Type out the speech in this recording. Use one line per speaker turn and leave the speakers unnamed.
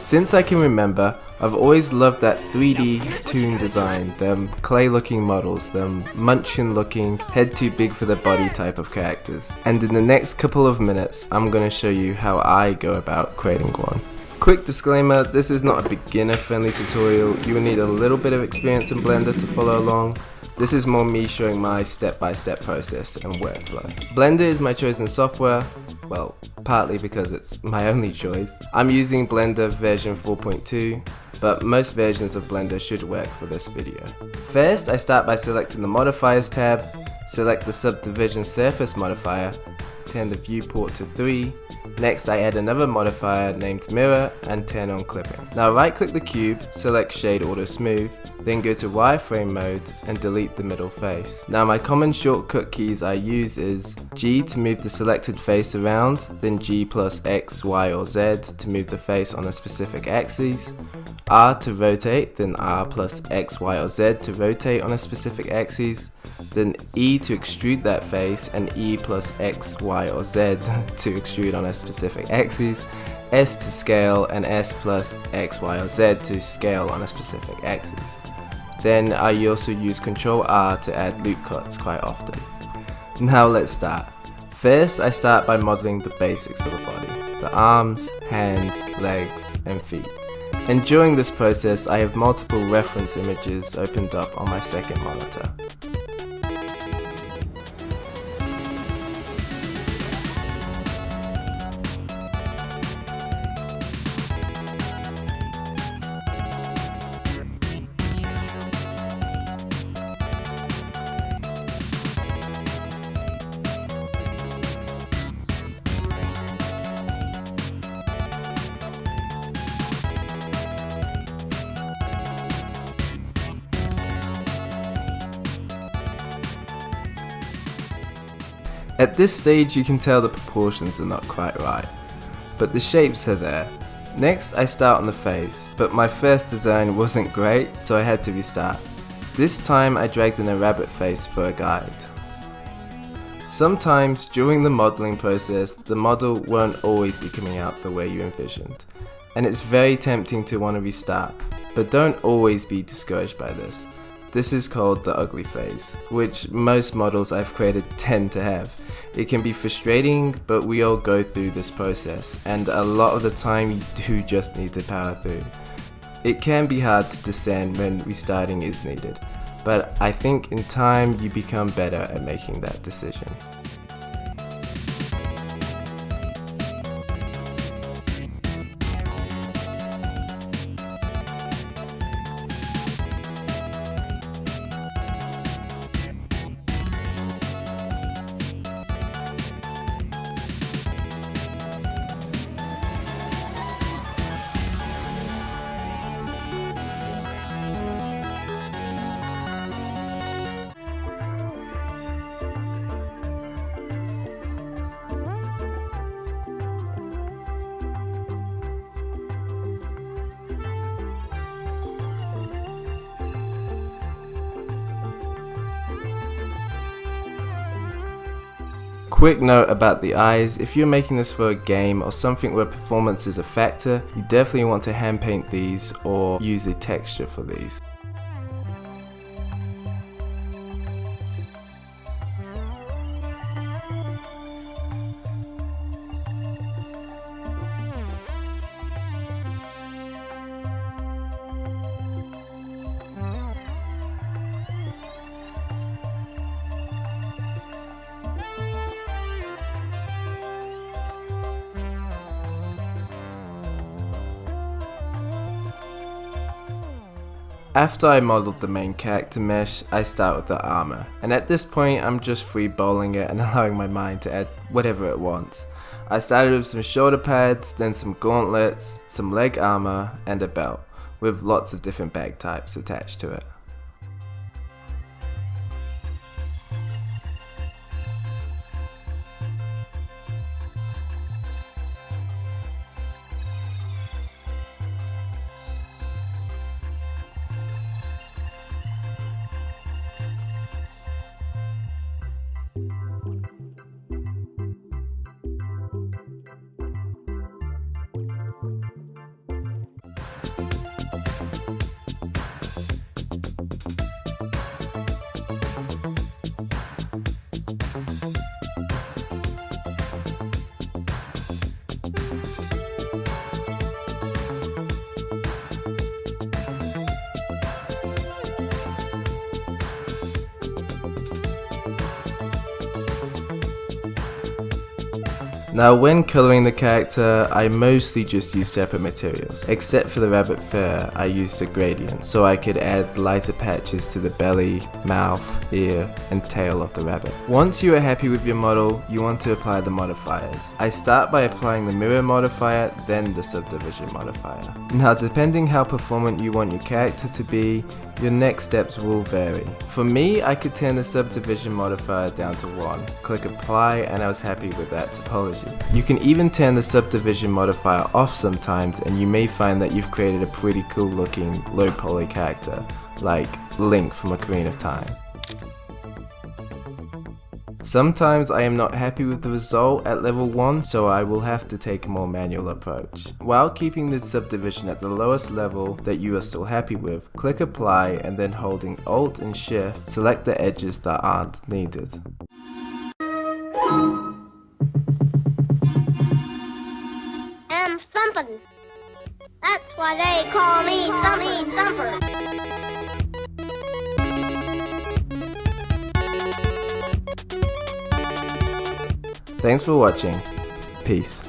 Since I can remember, I've always loved that 3D TOON design, them clay looking models, them munchkin looking, head too big for the body type of characters. And in the next couple of minutes, I'm going to show you how I go about creating one. Quick disclaimer, this is not a beginner friendly tutorial. You will need a little bit of experience in Blender to follow along. This is more me showing my step-by-step process and workflow. Blender is my chosen software, well, partly because it's my only choice. I'm using Blender version 4.2, but most versions of Blender should work for this video. First, I start by selecting the Modifiers tab, select the Subdivision Surface modifier, turn the viewport to 3. Next, I add another modifier named Mirror and turn on Clipping. Now right-click the cube, select Shade Auto Smooth, then go to Wireframe mode and delete the middle face. Now my common shortcut keys I use is G to move the selected face around, then G plus X, Y or Z to move the face on a specific axis, R to rotate, then R plus X, Y or Z to rotate on a specific axis, then E to extrude that face, and E plus X, Y or Z to extrude on a specific axis, S to scale, and S plus X, Y or Z to scale on a specific axis. Then I also use Ctrl R to add loop cuts quite often. Now let's start. First, I start by modeling the basics of the body, the arms, hands, legs, and feet. And during this process, I have multiple reference images opened up on my second monitor. At this stage you can tell the proportions are not quite right, but the shapes are there. Next I start on the face, but my first design wasn't great, so I had to restart. This time I dragged in a rabbit face for a guide. Sometimes during the modeling process, the model won't always be coming out the way you envisioned, and it's very tempting to want to restart, but don't always be discouraged by this. This is called the ugly phase, which most models I've created tend to have. It can be frustrating, but we all go through this process, and a lot of the time you do just need to power through. It can be hard to discern when restarting is needed, but I think in time you become better at making that decision. Quick note about the eyes, if you're making this for a game or something where performance is a factor, you definitely want to hand paint these or use a texture for these. After I modeled the main character mesh, I start with the armor, and at this point I'm just freeballing it and allowing my mind to add whatever it wants. I started with some shoulder pads, then some gauntlets, some leg armor, and a belt, with lots of different bag types attached to it. Now when colouring the character, I mostly just use separate materials. Except for the rabbit fur, I used a gradient, so I could add lighter patches to the belly, mouth, ear, and tail of the rabbit. Once you are happy with your model, you want to apply the modifiers. I start by applying the mirror modifier, then the subdivision modifier. Now depending how performant you want your character to be, your next steps will vary. For me, I could turn the subdivision modifier down to 1, click apply, and I was happy with that topology. You can even turn the subdivision modifier off sometimes, and you may find that you've created a pretty cool looking low poly character, like Link from Ocarina of Time. Sometimes I am not happy with the result at level 1, so I will have to take a more manual approach. While keeping the subdivision at the lowest level that you are still happy with, click apply and then holding Alt and Shift, select the edges that aren't needed.
I'm thumping. That's why they call me Thumpy Thumper.
Thanks for watching. Peace.